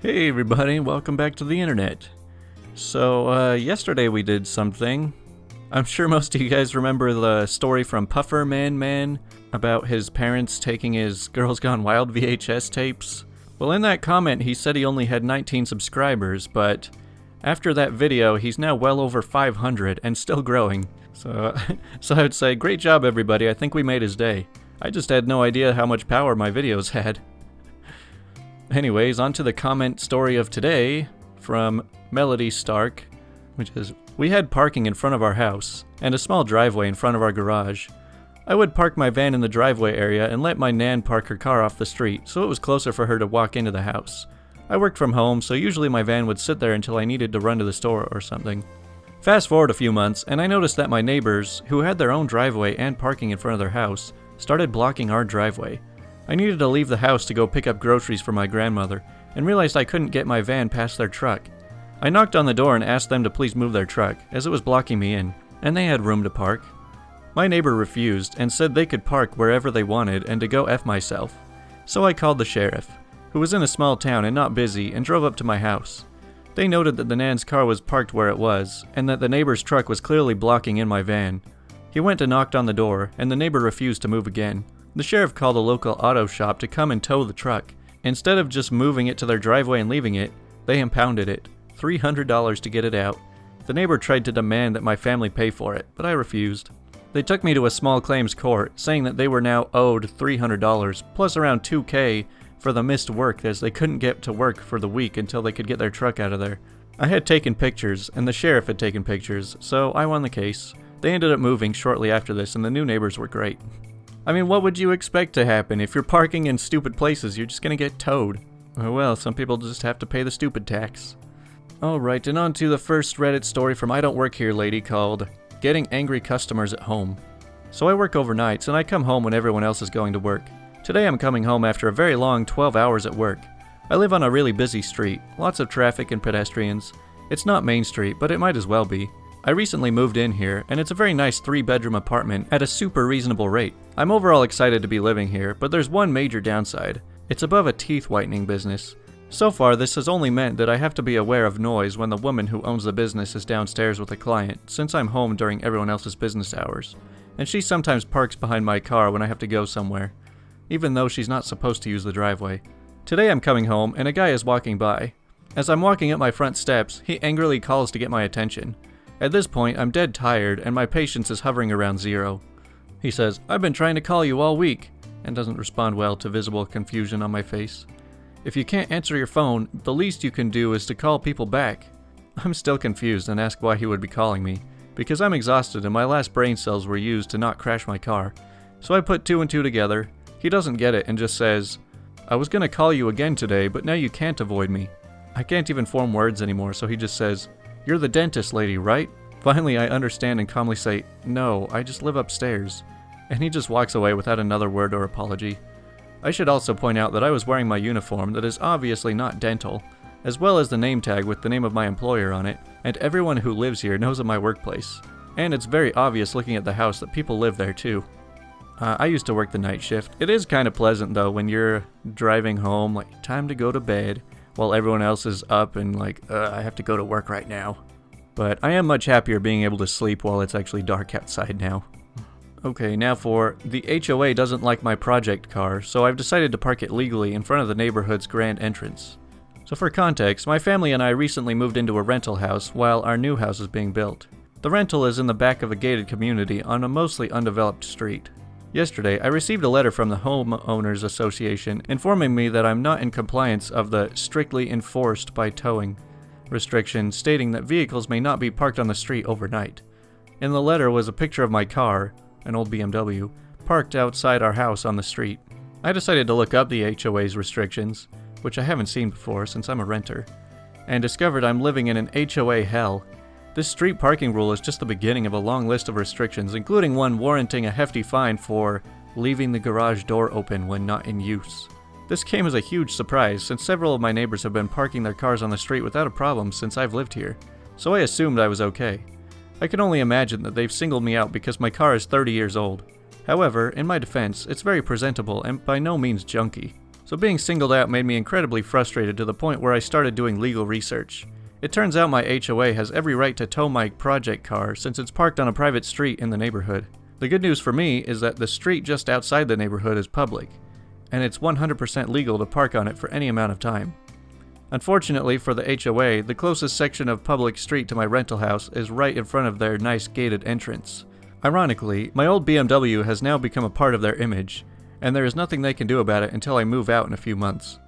Hey everybody, welcome back to the internet. So, yesterday we did something. I'm sure most of you guys remember the story from Puffer Man about his parents taking his Girls Gone Wild VHS tapes. Well, in that comment he said he only had 19 subscribers, but after that video he's now well over 500 and still growing. So I would say, great job everybody, I think we made his day. I just had no idea how much power my videos had. Anyways, on to the comment story of today from Melody Stark, which is, we had parking in front of our house and a small driveway in front of our garage. I would park my van in the driveway area and let my nan park her car off the street, so it was closer for her to walk into the house. I worked from home, so usually my van would sit there until I needed to run to the store or something. Fast forward a few months, and I noticed that my neighbors, who had their own driveway and parking in front of their house, started blocking our driveway. I needed to leave the house to go pick up groceries for my grandmother, and realized I couldn't get my van past their truck. I knocked on the door and asked them to please move their truck, as it was blocking me in, and they had room to park. My neighbor refused, and said they could park wherever they wanted and to go F myself. So I called the sheriff, who was in a small town and not busy, and drove up to my house. They noted that the nan's car was parked where it was, and that the neighbor's truck was clearly blocking in my van. He went and knocked on the door, and the neighbor refused to move again. The sheriff called a local auto shop to come and tow the truck. Instead of just moving it to their driveway and leaving it, they impounded it. $300 to get it out. The neighbor tried to demand that my family pay for it, but I refused. They took me to a small claims court, saying that they were now owed $300, plus around $2,000 for the missed work, as they couldn't get to work for the week until they could get their truck out of there. I had taken pictures, and the sheriff had taken pictures, so I won the case. They ended up moving shortly after this, and the new neighbors were great. I mean, what would you expect to happen? If you're parking in stupid places, you're just gonna get towed. Oh well, some people just have to pay the stupid tax. Alright, and on to the first Reddit story from I Don't Work Here lady called Getting Angry Customers at Home. So I work overnights, and I come home when everyone else is going to work. Today I'm coming home after a very long 12 hours at work. I live on a really busy street, lots of traffic and pedestrians. It's not Main Street, but it might as well be. I recently moved in here, and it's a very nice 3-bedroom apartment at a super reasonable rate. I'm overall excited to be living here, but there's one major downside. It's above a teeth whitening business. So far, this has only meant that I have to be aware of noise when the woman who owns the business is downstairs with a client, since I'm home during everyone else's business hours. And she sometimes parks behind my car when I have to go somewhere, even though she's not supposed to use the driveway. Today I'm coming home, and a guy is walking by. As I'm walking up my front steps, he angrily calls to get my attention. At this point, I'm dead tired, and my patience is hovering around 0. He says, "I've been trying to call you all week," and doesn't respond well to visible confusion on my face. If you can't answer your phone, the least you can do is to call people back. I'm still confused and ask why he would be calling me, because I'm exhausted and my last brain cells were used to not crash my car. So I put 2 and 2 together. He doesn't get it and just says, "I was gonna call you again today, but now you can't avoid me." I can't even form words anymore, so he just says, "You're the dentist lady, right?" Finally, I understand and calmly say, "No, I just live upstairs." And he just walks away without another word or apology. I should also point out that I was wearing my uniform that is obviously not dental, as well as the name tag with the name of my employer on it, and everyone who lives here knows of my workplace. And it's very obvious looking at the house that people live there too. I used to work the night shift. It is kind of pleasant though when you're driving home, like, time to go to bed, while everyone else is up and like, I have to go to work right now. But I am much happier being able to sleep while it's actually dark outside now. Okay, now for the HOA doesn't like my project car, so I've decided to park it legally in front of the neighborhood's grand entrance. So for context, my family and I recently moved into a rental house while our new house is being built. The rental is in the back of a gated community on a mostly undeveloped street. Yesterday, I received a letter from the Homeowners Association informing me that I'm not in compliance of the strictly enforced by towing restriction, stating that vehicles may not be parked on the street overnight. In the letter was a picture of my car, an old BMW, parked outside our house on the street. I decided to look up the HOA's restrictions, which I haven't seen before since I'm a renter, and discovered I'm living in an HOA hell. This street parking rule is just the beginning of a long list of restrictions, including one warranting a hefty fine for leaving the garage door open when not in use. This came as a huge surprise, since several of my neighbors have been parking their cars on the street without a problem since I've lived here, so I assumed I was okay. I can only imagine that they've singled me out because my car is 30 years old. However, in my defense, it's very presentable and by no means junky, So being singled out made me incredibly frustrated to the point where I started doing legal research. It turns out my HOA has every right to tow my project car since it's parked on a private street in the neighborhood. The good news for me is that the street just outside the neighborhood is public, and it's 100% legal to park on it for any amount of time. Unfortunately for the HOA, the closest section of public street to my rental house is right in front of their nice gated entrance. Ironically, my old BMW has now become a part of their image, and there is nothing they can do about it until I move out in a few months.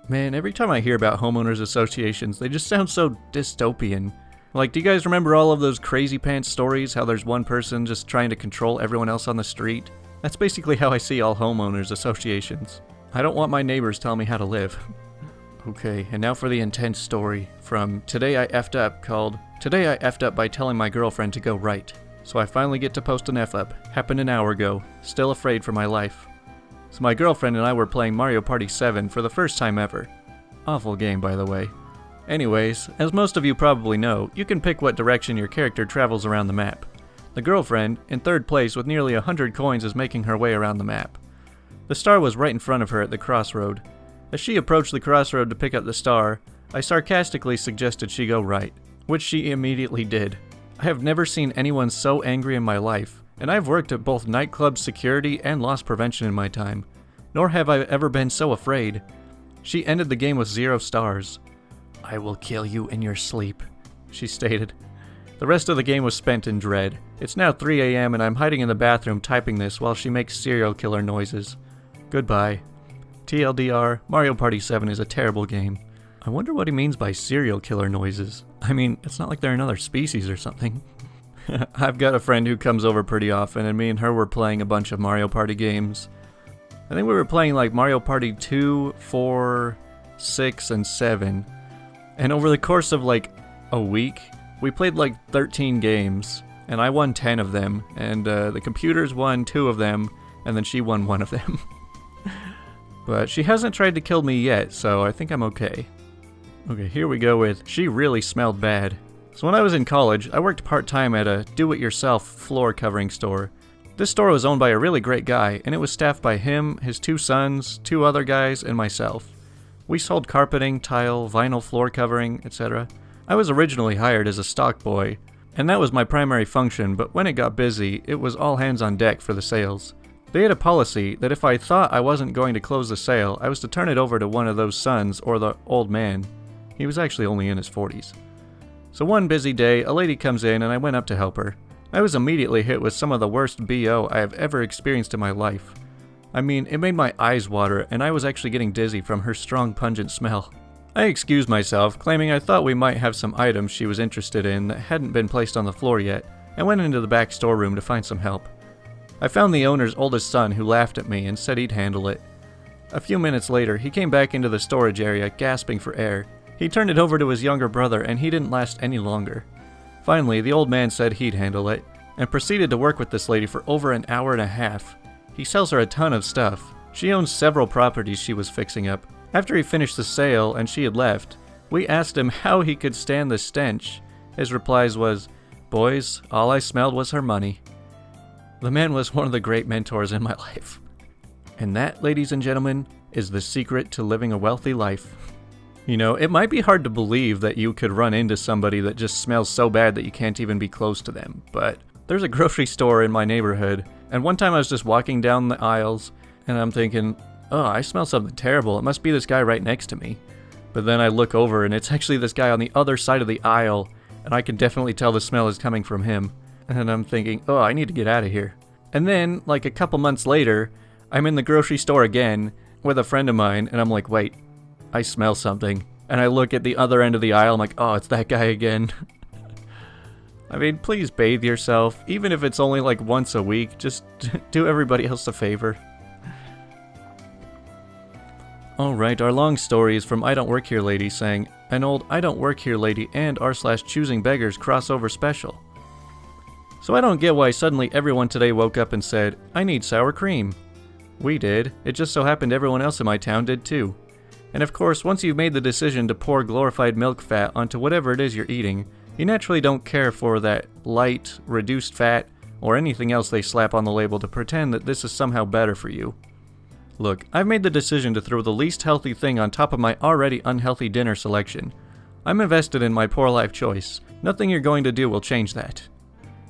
Man, every time I hear about homeowners associations, they just sound so dystopian. Like, do you guys remember all of those crazy pants stories, how there's one person just trying to control everyone else on the street? That's basically how I see all homeowners associations. I don't want my neighbors telling me how to live. Okay, and now for the intense story from Today I Effed Up, called Today I Effed Up by Telling My Girlfriend to Go Right. So I finally get to post an F up. Happened an hour ago. Still afraid for my life. So my girlfriend and I were playing Mario Party 7 for the first time ever. Awful game, by the way. Anyways, as most of you probably know, you can pick what direction your character travels around the map. The girlfriend, in third place with nearly 100 coins, is making her way around the map. The star was right in front of her at the crossroad. As she approached the crossroad to pick up the star, I sarcastically suggested she go right, which she immediately did. I have never seen anyone so angry in my life, and I've worked at both nightclub security and loss prevention in my time, nor have I ever been so afraid. She ended the game with 0 stars. "I will kill you in your sleep," she stated. The rest of the game was spent in dread. It's now 3 a.m. and I'm hiding in the bathroom typing this while she makes serial killer noises. Goodbye. TLDR, Mario Party 7 is a terrible game. I wonder what he means by serial killer noises. I mean, it's not like they're another species or something. I've got a friend who comes over pretty often, and me and her were playing a bunch of Mario Party games. I think we were playing like Mario Party 2, 4, 6, and 7. And over the course of like a week, we played like 13 games, and I won 10 of them, and the computers won 2 of them, and then she won 1 of them. But she hasn't tried to kill me yet, so I think I'm okay. Okay, here we go with She Really Smelled Bad. So when I was in college, I worked part-time at a do-it-yourself floor covering store. This store was owned by a really great guy, and it was staffed by him, his 2 sons, 2 other guys, and myself. We sold carpeting, tile, vinyl floor covering, etc. I was originally hired as a stock boy, and that was my primary function, but when it got busy, it was all hands on deck for the sales. They had a policy that if I thought I wasn't going to close the sale, I was to turn it over to one of those sons or the old man. He was actually only in his 40s. So one busy day, a lady comes in and I went up to help her. I was immediately hit with some of the worst BO I have ever experienced in my life. I mean, it made my eyes water and I was actually getting dizzy from her strong, pungent smell. I excused myself, claiming I thought we might have some items she was interested in that hadn't been placed on the floor yet, and went into the back storeroom to find some help. I found the owner's oldest son, who laughed at me and said he'd handle it. A few minutes later, he came back into the storage area, gasping for air. He turned it over to his younger brother, and he didn't last any longer. Finally, the old man said he'd handle it, and proceeded to work with this lady for over an hour and a half. He sells her a ton of stuff. She owns several properties she was fixing up. After he finished the sale and she had left, we asked him how he could stand the stench. His replies was, "Boys, all I smelled was her money." The man was one of the great mentors in my life. And that, ladies and gentlemen, is the secret to living a wealthy life. You know, it might be hard to believe that you could run into somebody that just smells so bad that you can't even be close to them, but there's a grocery store in my neighborhood, and one time I was just walking down the aisles, and I'm thinking, oh, I smell something terrible, it must be this guy right next to me. But then I look over and it's actually this guy on the other side of the aisle, and I can definitely tell the smell is coming from him. And I'm thinking, oh, I need to get out of here. And then, like a couple months later, I'm in the grocery store again with a friend of mine, and I'm like, wait, I smell something. And I look at the other end of the aisle, I'm like, oh, it's that guy again. I mean, please bathe yourself, even if it's only like once a week, just do everybody else a favor. Alright, our long story is from I Don't Work Here Lady saying, an old I Don't Work Here Lady and r/choosing beggars crossover special. So I don't get why suddenly everyone today woke up and said, I need sour cream. We did. It just so happened everyone else in my town did too. And of course, once you've made the decision to pour glorified milk fat onto whatever it is you're eating, you naturally don't care for that light, reduced fat, or anything else they slap on the label to pretend that this is somehow better for you. Look, I've made the decision to throw the least healthy thing on top of my already unhealthy dinner selection. I'm invested in my poor life choice. Nothing you're going to do will change that.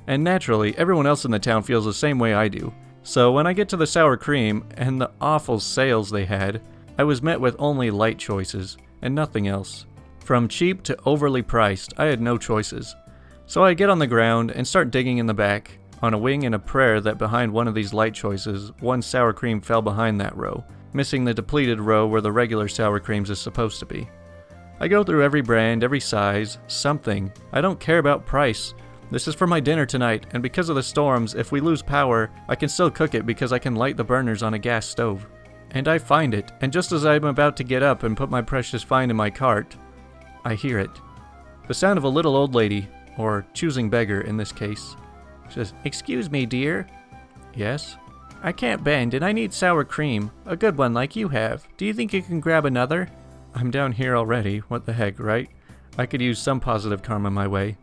And naturally, everyone else in the town feels the same way I do. So when I get to the sour cream and the awful sales they had, I was met with only light choices and nothing else. From cheap to overly priced, I had no choices. So I get on the ground and start digging in the back, on a wing and a prayer that behind one of these light choices, one sour cream fell behind that row, missing the depleted row where the regular sour creams is supposed to be. I go through every brand, every size, something. I don't care about price. This is for my dinner tonight, and because of the storms, if we lose power, I can still cook it because I can light the burners on a gas stove. And I find it, and just as I'm about to get up and put my precious find in my cart, I hear it. The sound of a little old lady, or choosing beggar in this case. She says, "Excuse me, dear." "Yes?" "I can't bend, and I need sour cream. A good one like you have. Do you think you can grab another?" I'm down here already. What the heck, right? I could use some positive karma my way.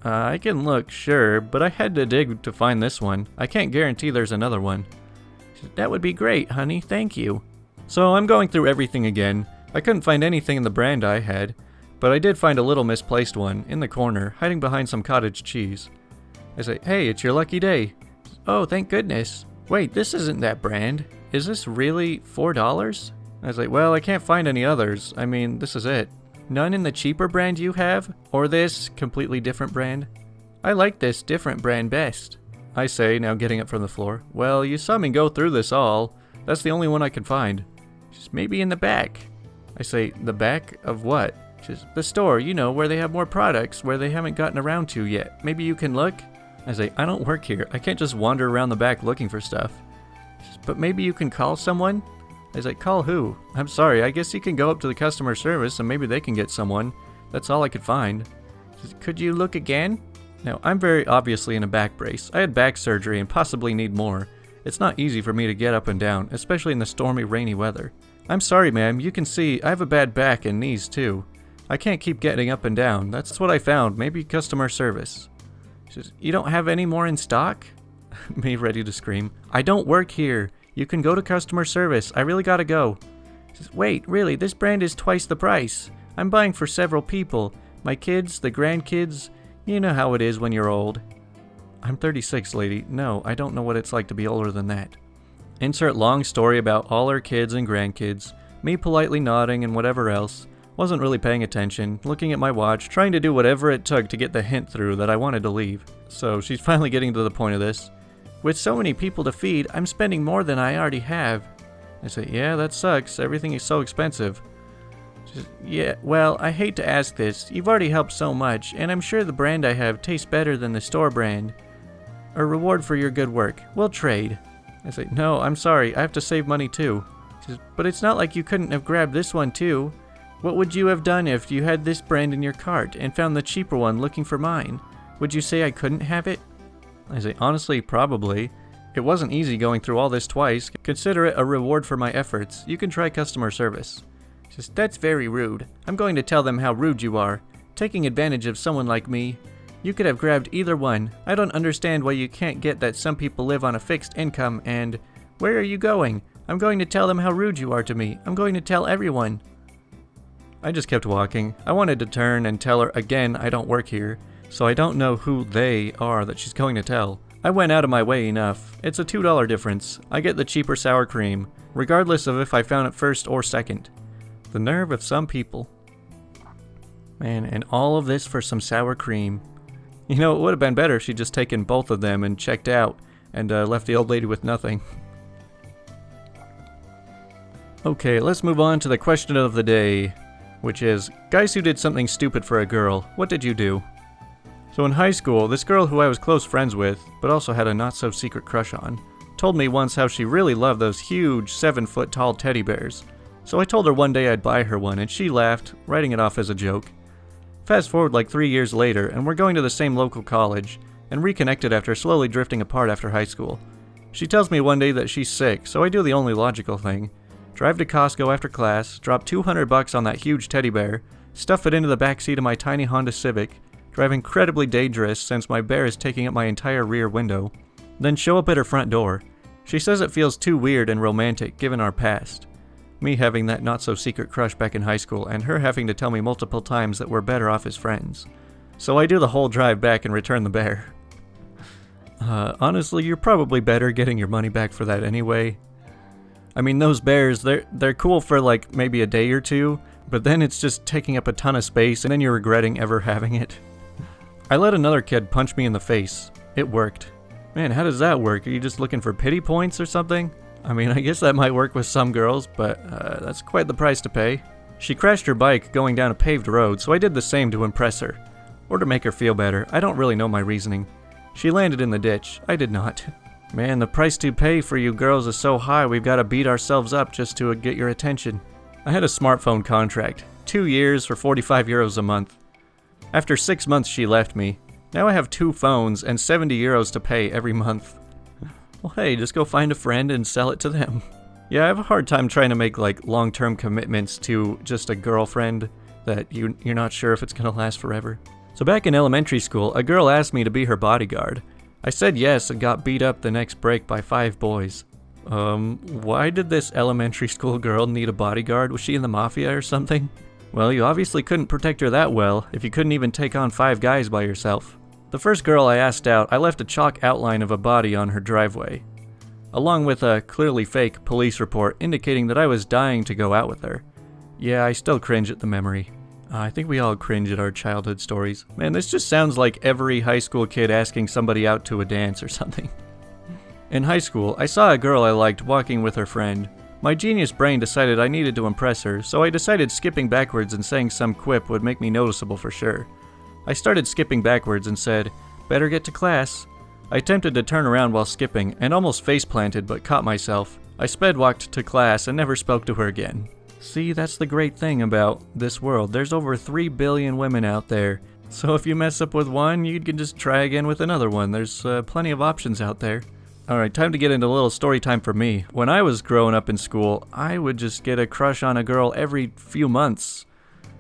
I can look, sure, but I had to dig to find this one. I can't guarantee there's another one. She said, "That would be great, honey. Thank you." So I'm going through everything again. I couldn't find anything in the brand I had, but I did find a little misplaced one in the corner, hiding behind some cottage cheese. I say, "Hey, it's your lucky day." "Oh, thank goodness. Wait, this isn't that brand. Is this really $4? I was like, "Well, I can't find any others. I mean, this is it." "None in the cheaper brand you have? Or this completely different brand?" "I like this different brand best." I say, now getting up from the floor. "Well, you saw me go through this all. That's the only one I could find." She says, "Maybe in the back." I say, "The back of what?" She says, "The store, you know, where they have more products, where they haven't gotten around to yet. Maybe you can look?" I say, "I don't work here. I can't just wander around the back looking for stuff." She says, "But maybe you can call someone?" I was like, "Call who?" "I'm sorry, I guess you can go up to the customer service and maybe they can get someone." That's all I could find. She said, "Could you look again?" Now, I'm very obviously in a back brace. I had back surgery and possibly need more. It's not easy for me to get up and down, especially in the stormy, rainy weather. "I'm sorry, ma'am. You can see I have a bad back and knees too. I can't keep getting up and down. That's what I found. Maybe customer service." She says, "You don't have any more in stock?" Me ready to scream. "I don't work here. You can go to customer service. I really gotta go." She says, "Wait, really, this brand is twice the price. I'm buying for several people. My kids, the grandkids. You know how it is when you're old." "I'm 36, lady. No, I don't know what it's like to be older than that." Insert long story about all her kids and grandkids. Me politely nodding and whatever else. Wasn't really paying attention, looking at my watch, trying to do whatever it took to get the hint through that I wanted to leave. So she's finally getting to the point of this. "With so many people to feed, I'm spending more than I already have." I say, "Yeah, that sucks. Everything is so expensive." She says, "Yeah, well, I hate to ask this. You've already helped so much, and I'm sure the brand I have tastes better than the store brand. A reward for your good work. We'll trade." I say, "No, I'm sorry. I have to save money too." She says, "But it's not like you couldn't have grabbed this one too. What would you have done if you had this brand in your cart and found the cheaper one looking for mine? Would you say I couldn't have it?" I say, "Honestly, probably. It wasn't easy going through all this twice. Consider it a reward for my efforts. You can try customer service." She says, "That's very rude. I'm going to tell them how rude you are. Taking advantage of someone like me. You could have grabbed either one. I don't understand why you can't get that some people live on a fixed income and... Where are you going? I'm going to tell them how rude you are to me. I'm going to tell everyone." I just kept walking. I wanted to turn and tell her again I don't work here, so I don't know who they are that she's going to tell. I went out of my way enough. It's a $2 difference. I get the cheaper sour cream, regardless of if I found it first or second. The nerve of some people. Man, and all of this for some sour cream. You know, it would have been better if she'd just taken both of them and checked out, and left the old lady with nothing. Okay, let's move on to the question of the day, which is, guys who did something stupid for a girl, what did you do? So in high school, this girl who I was close friends with, but also had a not-so-secret crush on, told me once how she really loved those huge 7-foot tall teddy bears. So I told her one day I'd buy her one, and she laughed, writing it off as a joke. Fast forward like 3 years later, and we're going to the same local college, and reconnected after slowly drifting apart after high school. She tells me one day that she's sick, so I do the only logical thing. Drive to Costco after class, drop $200 on that huge teddy bear, stuff it into the backseat of my tiny Honda Civic, drive incredibly dangerous since my bear is taking up my entire rear window, then show up at her front door. She says it feels too weird and romantic given our past. Me having that not-so-secret crush back in high school, and her having to tell me multiple times that we're better off as friends. So I do the whole drive back and return the bear. Honestly, you're probably better getting your money back for that anyway. I mean, those bears, they're cool for like maybe a day or two, but then it's just taking up a ton of space and then you're regretting ever having it. I let another kid punch me in the face. It worked. Man, how does that work? Are you just looking for pity points or something? I mean, I guess that might work with some girls, but that's quite the price to pay. She crashed her bike going down a paved road, so I did the same to impress her. Or to make her feel better. I don't really know my reasoning. She landed in the ditch. I did not. Man, the price to pay for you girls is so high, we've got to beat ourselves up just to get your attention. I had a smartphone contract. 2 years for 45 euros a month. After 6 months she left me. Now I have 2 phones and 70 euros to pay every month. Well, hey, just go find a friend and sell it to them. Yeah, I have a hard time trying to make like long-term commitments to just a girlfriend that you're not sure if it's gonna last forever. So back in elementary school, a girl asked me to be her bodyguard. I said yes and got beat up the next break by 5 boys. Why did this elementary school girl need a bodyguard? Was she in the mafia or something? Well, you obviously couldn't protect her that well if you couldn't even take on 5 guys by yourself. The first girl I asked out, I left a chalk outline of a body on her driveway, along with a clearly fake police report indicating that I was dying to go out with her. Yeah, I still cringe at the memory. I think we all cringe at our childhood stories. Man, this just sounds like every high school kid asking somebody out to a dance or something. In high school, I saw a girl I liked walking with her friend. My genius brain decided I needed to impress her, so I decided skipping backwards and saying some quip would make me noticeable for sure. I started skipping backwards and said, "Better get to class." I attempted to turn around while skipping and almost face-planted but caught myself. I sped-walked to class and never spoke to her again. See, that's the great thing about this world. There's over 3 billion women out there. So if you mess up with one, you can just try again with another one. There's plenty of options out there. Alright, time to get into a little story time for me. When I was growing up in school, I would just get a crush on a girl every few months.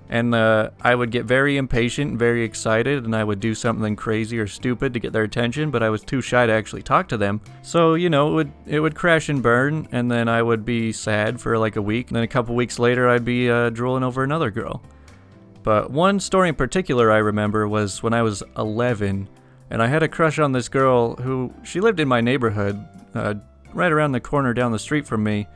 And I would get very impatient and very excited, and I would do something crazy or stupid to get their attention, but I was too shy to actually talk to them. So, you know, it would crash and burn, and then I would be sad for like a week, and then a couple weeks later I'd be drooling over another girl. But one story in particular I remember was when I was 11, and I had a crush on this girl who, she lived in my neighborhood, right around the corner down the street from me,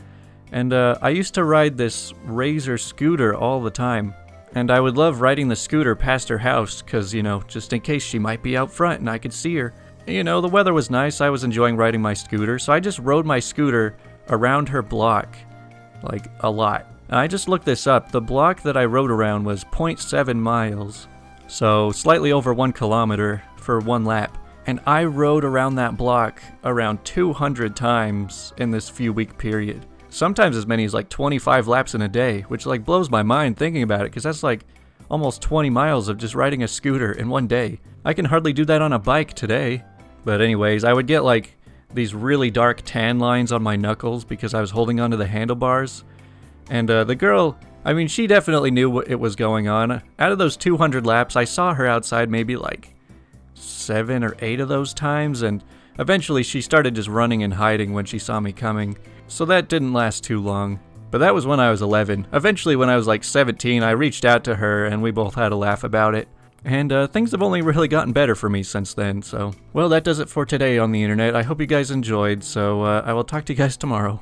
and I used to ride this Razor scooter all the time. And I would love riding the scooter past her house, cause, you know, just in case she might be out front and I could see her. You know, the weather was nice, I was enjoying riding my scooter, so I just rode my scooter around her block. Like, a lot. And I just looked this up, the block that I rode around was 0.7 miles. So, slightly over 1 kilometer for 1 lap. And I rode around that block around 200 times in this few-week period. Sometimes as many as like 25 laps in a day, which like blows my mind thinking about it, because that's like almost 20 miles of just riding a scooter in one day. I can hardly do that on a bike today. But anyways, I would get like these really dark tan lines on my knuckles because I was holding onto the handlebars. And the girl, I mean, she definitely knew what it was going on. Out of those 200 laps, I saw her outside maybe like 7 or 8 of those times, and eventually she started just running and hiding when she saw me coming. So that didn't last too long. But that was when I was 11. Eventually when I was like 17, I reached out to her and we both had a laugh about it. And things have only really gotten better for me since then, so. Well, that does it for today on the internet. I hope you guys enjoyed, so I will talk to you guys tomorrow.